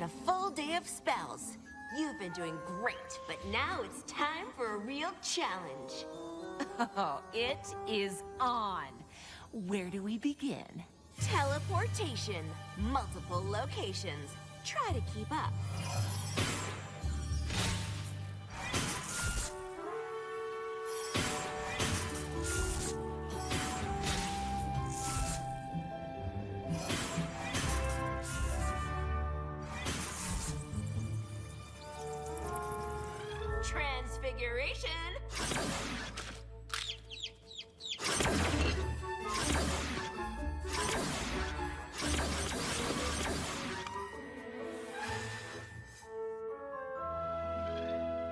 a full day of spells. You've been doing great, but now it's time for a real challenge. Oh, it is on. Where do we begin? Teleportation. Multiple locations. Try to keep up. Transfiguration.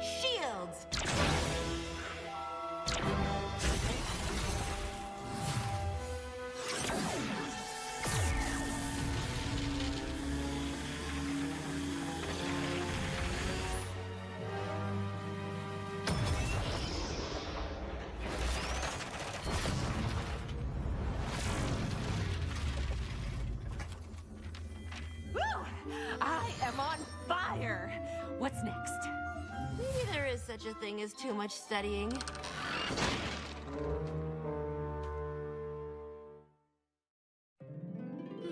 Shields. I am on fire! What's next? Maybe there is such a thing as too much studying.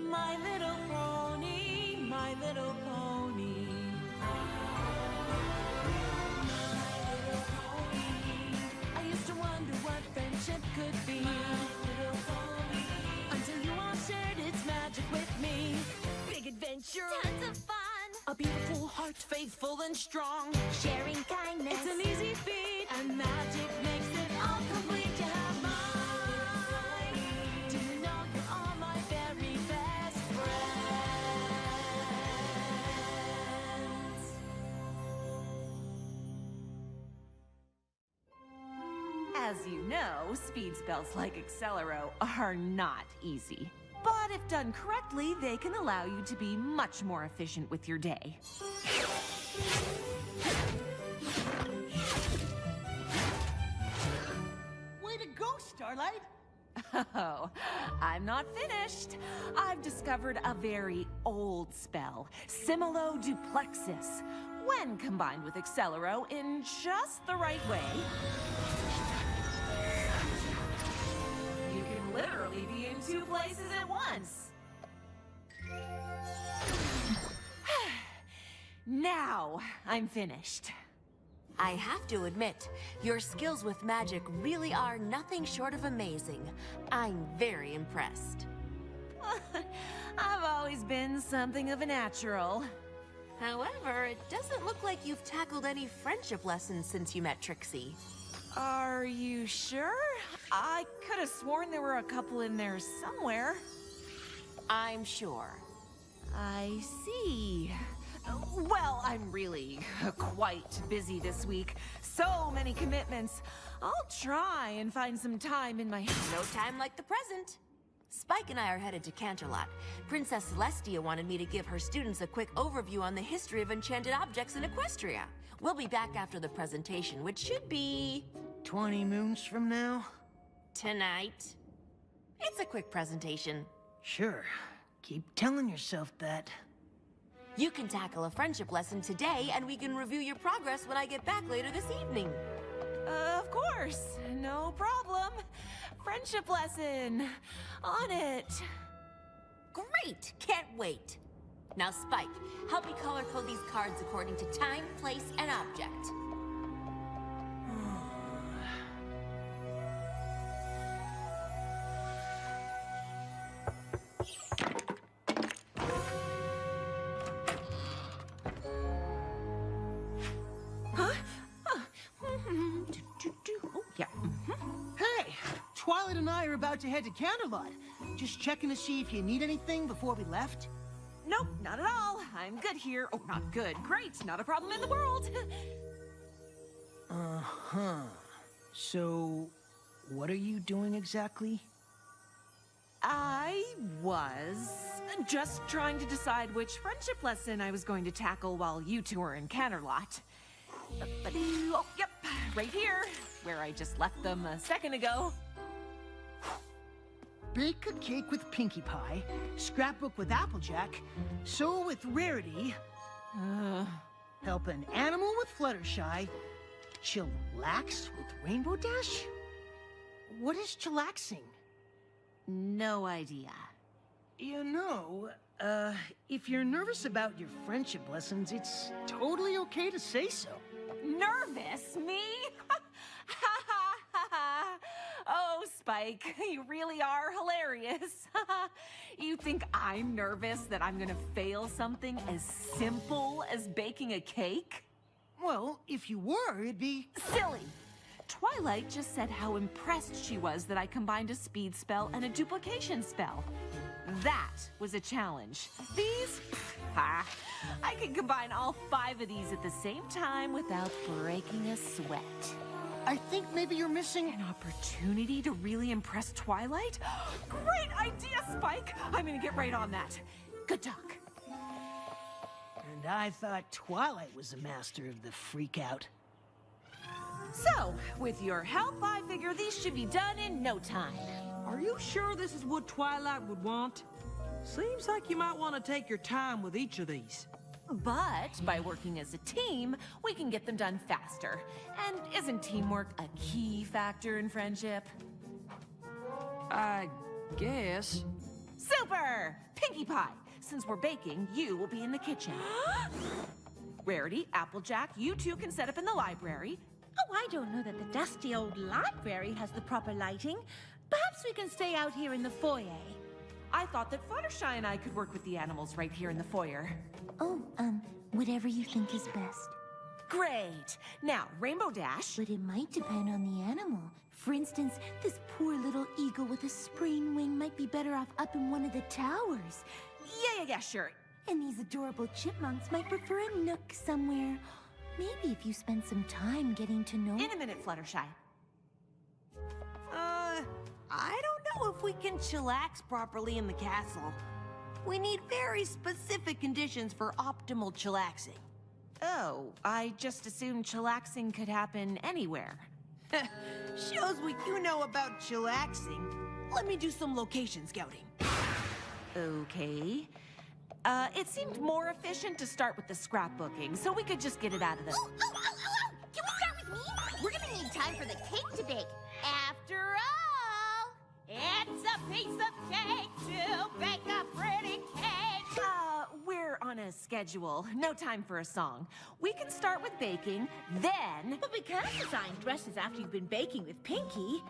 My little pony, my little pony. My little pony. I used to wonder what friendship could be. My little pony. Until you all shared its magic with me. Big adventure. Tons of fun. A beautiful heart, faithful and strong. Sharing kindness. It's an easy feat, and magic makes it all complete. You have mine. Do you know you're all my very best friends? As you know, speed spells like Accelero are not easy. But if done correctly, they can allow you to be much more efficient with your day. Way to go, Starlight! Oh, I'm not finished. I've discovered a very old spell, Similo-Duplexis. When combined with Accelero in just the right way, you can literally be in two places at once. Now I'm finished. I have to admit, your skills with magic really are nothing short of amazing. I'm very impressed. I've always been something of a natural. However, it doesn't look like you've tackled any friendship lessons since you met Trixie. Are you sure? I could have sworn there were a couple in there somewhere. I'm sure. I see. Well, I'm really quite busy this week. So many commitments. I'll try and find some time in my... No time like the present. Spike and I are headed to Canterlot. Princess Celestia wanted me to give her students a quick overview on the history of enchanted objects in Equestria. We'll be back after the presentation, which should be... 20 moons from now? tonight. It's a quick presentation. Sure. Keep telling yourself that. You can tackle a friendship lesson today, and we can review your progress when I get back later this evening. Of course. No problem. Friendship lesson. On it. Great! Can't wait. Now, Spike, help me color code these cards according to time, place, and object. Oh, yeah. Hey! Twilight and I are about to head to Canterlot. Just checking to see if you need anything before we left. Nope, not at all. I'm good here. Oh, not good. Great. Not a problem in the world. Uh-huh. So, what are you doing exactly? I was just trying to decide which friendship lesson I was going to tackle while you two were in Canterlot. Oh, yep, right here, where I just left them a second ago. Bake a cake with Pinkie Pie, scrapbook with Applejack, sew with Rarity, Help an animal with Fluttershy. Chillax with Rainbow Dash? What is chillaxing? No idea. You know, if you're nervous about your friendship lessons, it's totally okay to say so. Nervous? Me? Oh, Spike, you really are hilarious. You think I'm nervous that I'm gonna fail something as simple as baking a cake? Well, if you were, it'd be... Silly! Twilight just said how impressed she was that I combined a speed spell and a duplication spell. That was a challenge. These? Ha! I can combine all 5 of these at the same time without breaking a sweat. I think maybe you're missing... An opportunity to really impress Twilight? Great idea, Spike! I'm gonna get right on that. Good talk. And I thought Twilight was the master of the freak-out. So, with your help, I figure these should be done in no time. Are you sure this is what Twilight would want? Seems like you might want to take your time with each of these. But by working as a team, we can get them done faster. And isn't teamwork a key factor in friendship? I guess. Super! Pinkie Pie, since we're baking, you will be in the kitchen. Rarity, Applejack, you two can set up in the library. Oh, I don't know that the dusty old library has the proper lighting. Perhaps we can stay out here in the foyer. I thought that Fluttershy and I could work with the animals right here in the foyer. Oh, whatever you think is best. Great! Now, Rainbow Dash. But it might depend on the animal. For instance, this poor little eagle with a sprained wing might be better off up in one of the towers. Yeah, sure. And these adorable chipmunks might prefer a nook somewhere. Maybe if you spend some time getting to know... In a minute, Fluttershy. I don't know if we can chillax properly in the castle. We need very specific conditions for optimal chillaxing. Oh, I just assumed chillaxing could happen anywhere. Shows what you know about chillaxing. Let me do some location scouting. Okay. It seemed more efficient to start with the scrapbooking, so we could just get it out of the... Can we start with me? We're gonna need time for the cake to bake. After all, it's a piece of cake to bake a pretty cake. We're on a schedule. No time for a song. We can start with baking, then... But we can't design dresses after you've been baking with Pinkie.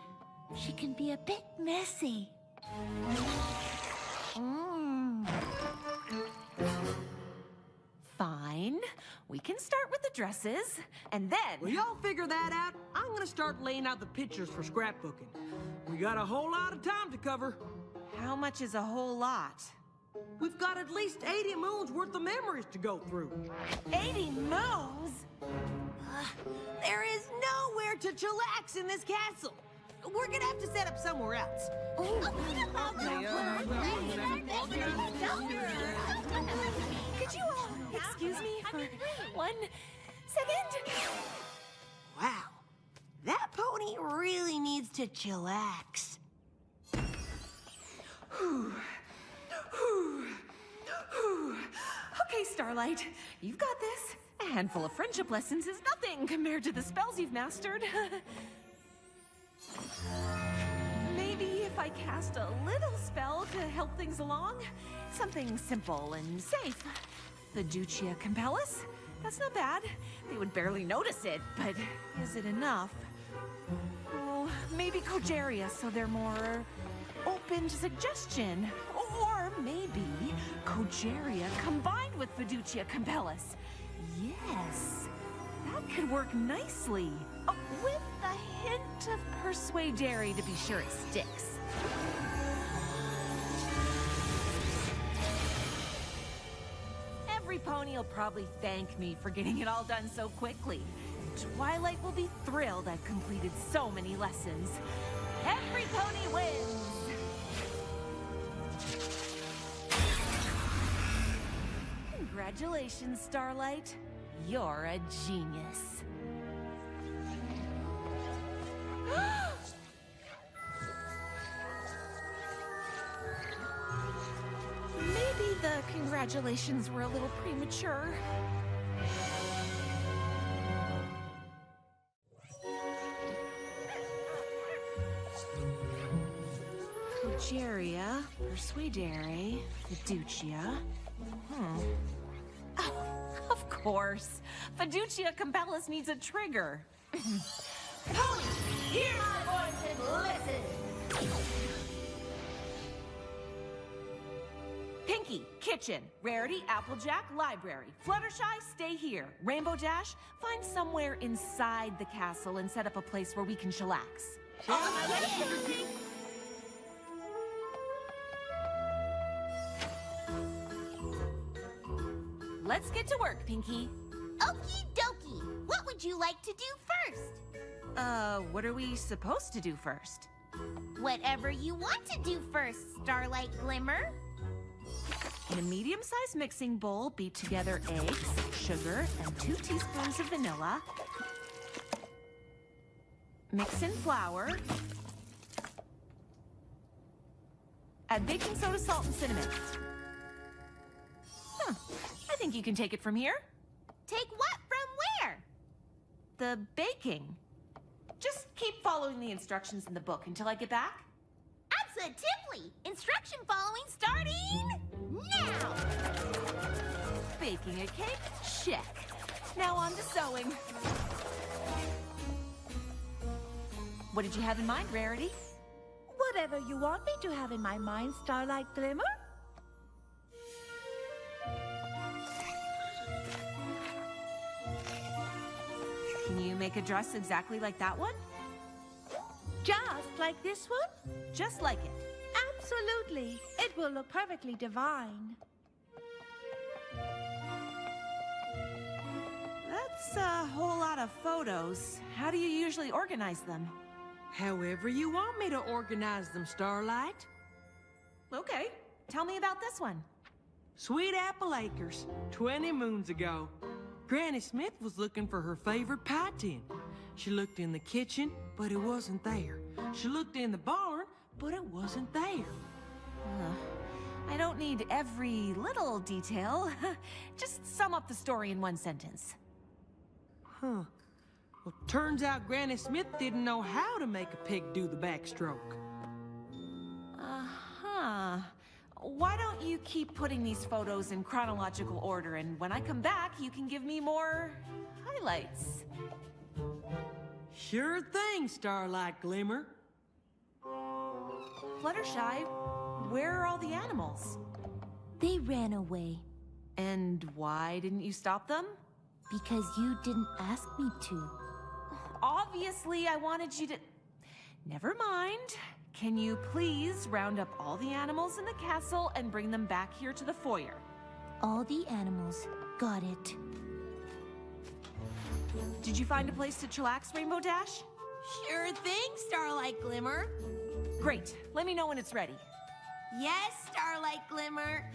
She can be a bit messy. Fine. We can start with the dresses, and then... Will y'all figure that out? I'm gonna start laying out the pictures for scrapbooking. We got a whole lot of time to cover. How much is a whole lot? We've got at least 80 moons worth of memories to go through. 80 moons? There is nowhere to chillax in this castle. We're gonna have to set up somewhere else. Could you all excuse me for 1 second? Wow, that pony really needs to chillax. Okay, Starlight, you've got this. A handful of friendship lessons is nothing compared to the spells you've mastered. Maybe if I cast a little spell to help things along? Something simple and safe. Fiducia Compellus? That's not bad. They would barely notice it, but is it enough? Oh, maybe Cogeria, so they're more open to suggestion. Or maybe Cogeria combined with Fiducia Compellus. Yes, that could work nicely. Oh, with a hint of Persuadere to be sure it sticks. Every pony will probably thank me for getting it all done so quickly. Twilight will be thrilled I've completed so many lessons. Every pony wins! Congratulations, Starlight. You're a genius. Maybe the congratulations were a little premature. Progeria, Persuadere, Fiducia. Oh, of course. Fiducia Compellus needs a trigger. Ponies, hear my voice and listen. Pinkie, kitchen. Rarity, Applejack, library. Fluttershy, stay here. Rainbow Dash, find somewhere inside the castle and set up a place where we can chillax. Let's get to work, Pinkie. Okie dokie. What would you like to do first? What are we supposed to do first? Whatever you want to do first, Starlight Glimmer. In a medium-sized mixing bowl, beat together eggs, sugar, and 2 teaspoons of vanilla. Mix in flour. Add baking soda, salt, and cinnamon. I think you can take it from here. Take what from where? The baking. Just keep following the instructions in the book until I get back. Absolutely. Instruction following starting now. Baking a cake? Check. Now on to sewing. What did you have in mind, Rarity? Whatever you want me to have in my mind, Starlight Glimmer. Can you make a dress exactly like that one? Just like this one? Just like it. Absolutely. It will look perfectly divine. That's a whole lot of photos. How do you usually organize them? However you want me to organize them, Starlight. Okay, tell me about this one. Sweet Apple Acres, 20 moons ago. Granny Smith was looking for her favorite pie tin. She looked in the kitchen, but it wasn't there. She looked in the barn, but it wasn't there. I don't need every little detail. Just sum up the story in one sentence. Well, turns out Granny Smith didn't know how to make a pig do the backstroke. Why don't you keep putting these photos in chronological order, and when I come back, you can give me more highlights. Sure thing, Starlight Glimmer. Fluttershy, where are all the animals? They ran away. And why didn't you stop them? Because you didn't ask me to. Obviously, I wanted you to... Never mind. Can you please round up all the animals in the castle and bring them back here to the foyer? All the animals. Got it. Did you find a place to chillax, Rainbow Dash? Sure thing, Starlight Glimmer. Great. Let me know when it's ready. Yes, Starlight Glimmer.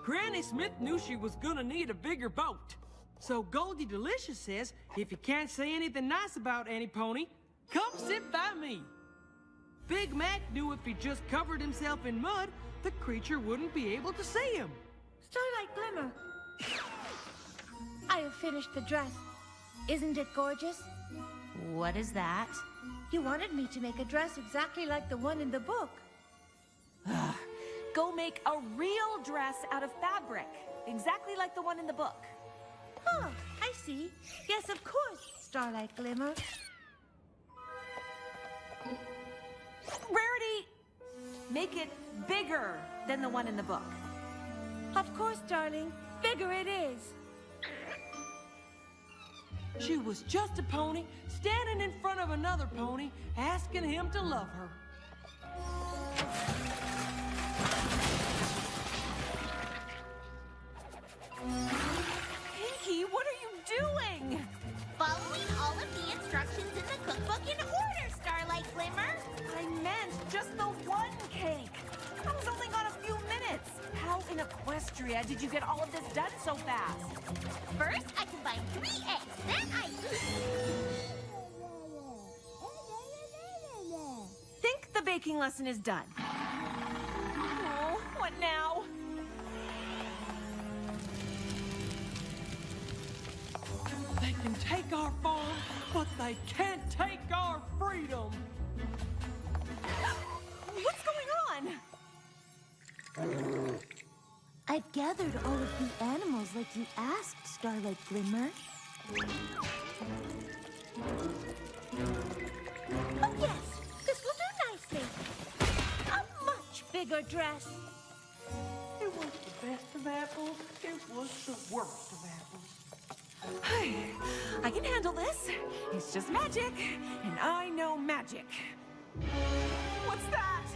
Granny Smith knew she was gonna need a bigger boat. So Goldie Delicious says, if you can't say anything nice about any pony, come sit by me. Big Mac knew if he just covered himself in mud, the creature wouldn't be able to see him. Starlight Glimmer. I have finished the dress. Isn't it gorgeous? What is that? You wanted me to make a dress exactly like the one in the book. Go make a real dress out of fabric, exactly like the one in the book. Oh, I see. Yes, of course, Starlight Glimmer. Rarity, make it bigger than the one in the book. Of course, darling. Bigger it is. She was just a pony standing in front of another pony, asking him to love her. Pinkie, what are you doing? Following all of the instructions in the cookbook in order, Starlight Glimmer. I meant just the one cake. I was only gone a few minutes. How in Equestria did you get all of this done so fast? First, I combine 3 eggs. Then I... Think the baking lesson is done. now. They can take our farm, but they can't take our freedom. What's going on? I've gathered all of the animals like you asked, Starlight Glimmer. Oh, yes. This will do nicely. A much bigger dress. It was the best of apples. It was the worst of apples. I can handle this. It's just magic, and I know magic. What's that?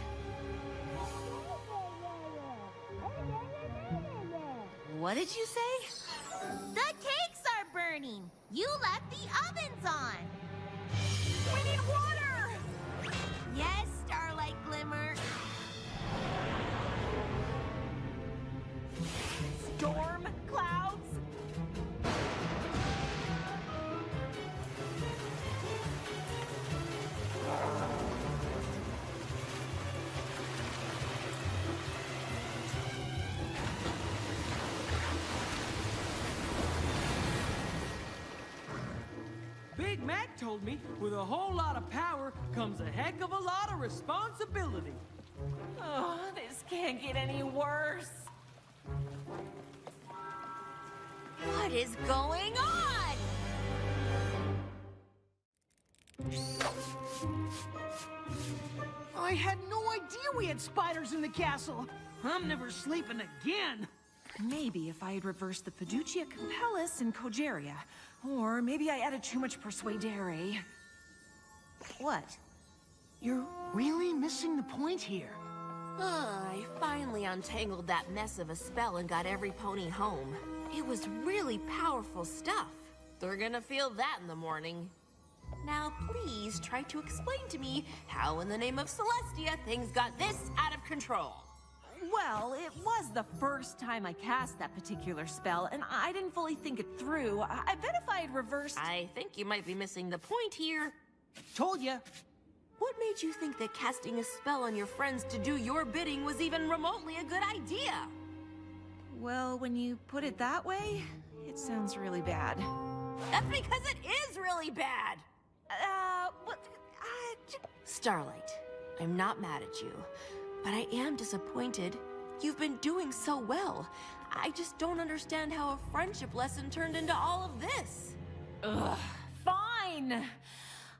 What did you say? The cakes are burning. You left the ovens on. We need water! Yes, Starlight Glimmer. Storm clouds. Big Mac told me with a whole lot of power comes a heck of a lot of responsibility. Oh, this can't get any worse. What is going on? I had no idea we had spiders in the castle. I'm never sleeping again. Maybe if I had reversed the Fiducia Compellis and Cogeria. Or maybe I added too much Persuadere. What? You're really missing the point here. I finally untangled that mess of a spell and got every pony home. It was really powerful stuff. They're gonna feel that in the morning. Now please try to explain to me how in the name of Celestia things got this out of control. Well, it was the first time I cast that particular spell, and I didn't fully think it through. I bet if I had reversed... I think you might be missing the point here. Told ya. What made you think that casting a spell on your friends to do your bidding was even remotely a good idea? Well, when you put it that way, it sounds really bad. That's because it is really bad! What? Starlight, I'm not mad at you, but I am disappointed. You've been doing so well. I just don't understand how a friendship lesson turned into all of this. Ugh, fine!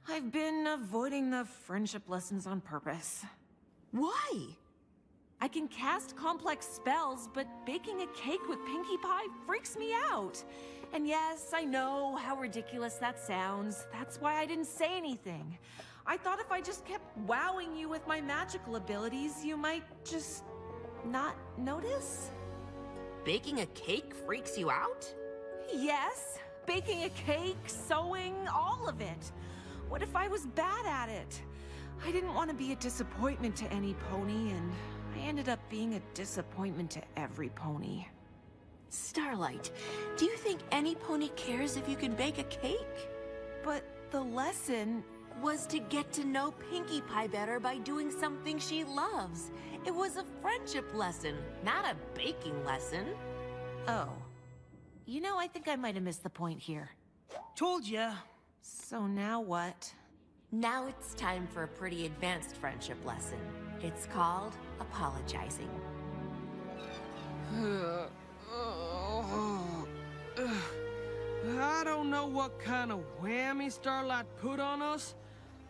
I've been avoiding the friendship lessons on purpose. Why? I can cast complex spells, but baking a cake with Pinkie Pie freaks me out. And yes, I know how ridiculous that sounds. That's why I didn't say anything. I thought if I just kept wowing you with my magical abilities, you might just not notice? Baking a cake freaks you out? Yes, baking a cake, sewing, all of it. What if I was bad at it? I didn't want to be a disappointment to any pony, and I ended up being a disappointment to every pony. Starlight, do you think any pony cares if you can bake a cake? But the lesson... Was to get to know Pinkie Pie better by doing something she loves. It was a friendship lesson, not a baking lesson. Oh. You know, I think I might have missed the point here. Told ya. So now what? Now it's time for a pretty advanced friendship lesson. It's called apologizing. I don't know what kind of whammy Starlight put on us,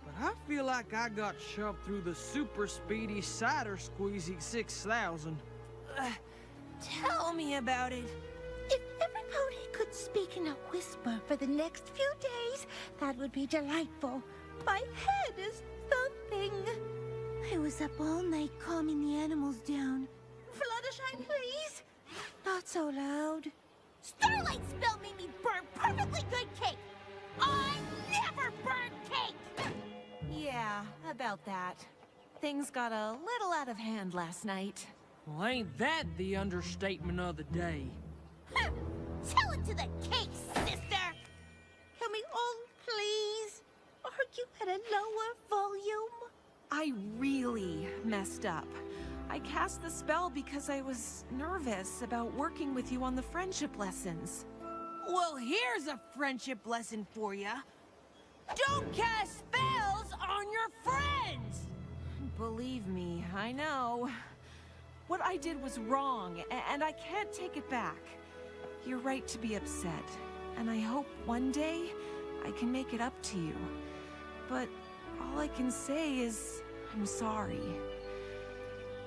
but I feel like I got shoved through the super speedy cider squeezy 6000. Tell me about it. If every pony could speak in a whisper for the next few days, that would be delightful. My head is thumping. I was up all night calming the animals down. Fluttershy, please. Not so loud. Starlight spell made me burn perfectly good cake. I never burn cake. Yeah, about that. Things got a little out of hand last night. Well, ain't that the understatement of the day? Tell it to the cake, sister. Can we all please argue at a lower volume? I really messed up. I cast the spell because I was nervous about working with you on the friendship lessons. Well, here's a friendship lesson for you. Don't cast spells on your friends! Believe me, I know. What I did was wrong, and I can't take it back. You're right to be upset, and I hope one day I can make it up to you. But all I can say is, I'm sorry.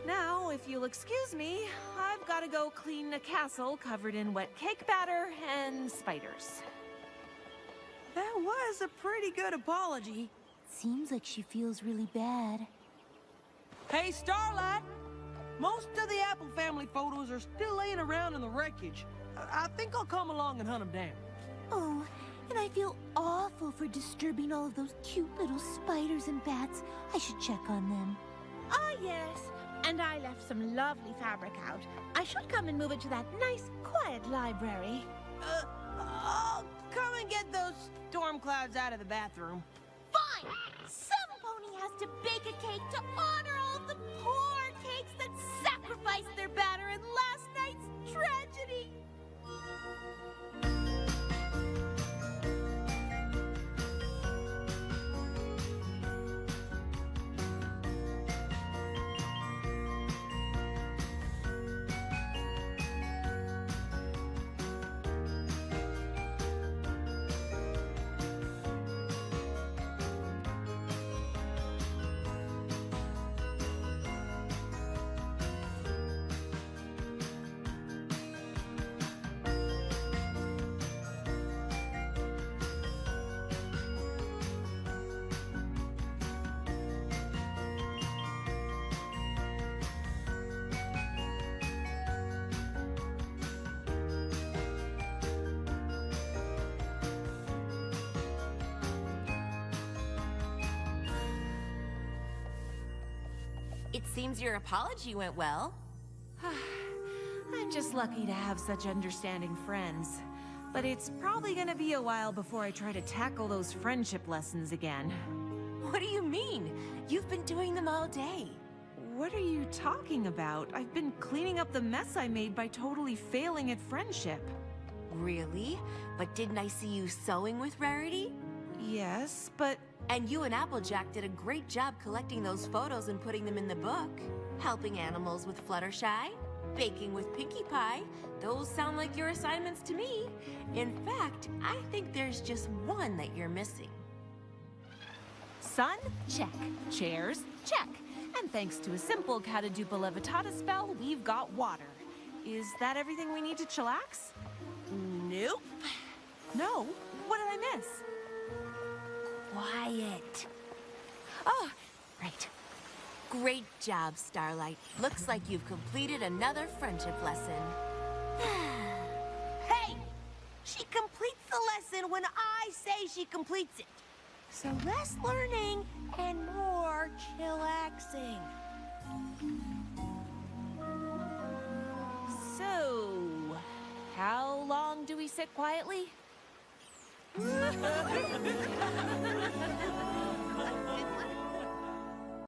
Now, if you'll excuse me, I've got to go clean a castle covered in wet cake batter and spiders. That was a pretty good apology. Seems like she feels really bad. Hey, Starlight! Most of the Apple family photos are still laying around in the wreckage. I think I'll come along and hunt them down. Oh, and I feel awful for disturbing all of those cute little spiders and bats. I should check on them. Ah, yes. And I left some lovely fabric out. I should come and move it to that nice, quiet library. I'll come and get those storm clouds out of the bathroom. Fine! Some pony has to bake a cake to honor all of the poor cakes that sacrificed their batter in last night's tragedy. It seems your apology went well. I'm just lucky to have such understanding friends. But it's probably gonna be a while before I try to tackle those friendship lessons again. What do you mean? You've been doing them all day. What are you talking about? I've been cleaning up the mess I made by totally failing at friendship. Really? But didn't I see you sewing with Rarity? Yes, but... And you and Applejack did a great job collecting those photos and putting them in the book. Helping animals with Fluttershy, baking with Pinkie Pie. Those sound like your assignments to me. In fact, I think there's just one that you're missing. Sun, check. Chairs, check. And thanks to a simple Catadupa Levitata spell, we've got water. Is that everything we need to chillax? Nope. No? What did I miss? Quiet. Oh, right. Great job, Starlight. Looks like you've completed another friendship lesson. Hey! She completes the lesson when I say she completes it. So less learning and more chillaxing. So, how long do we sit quietly?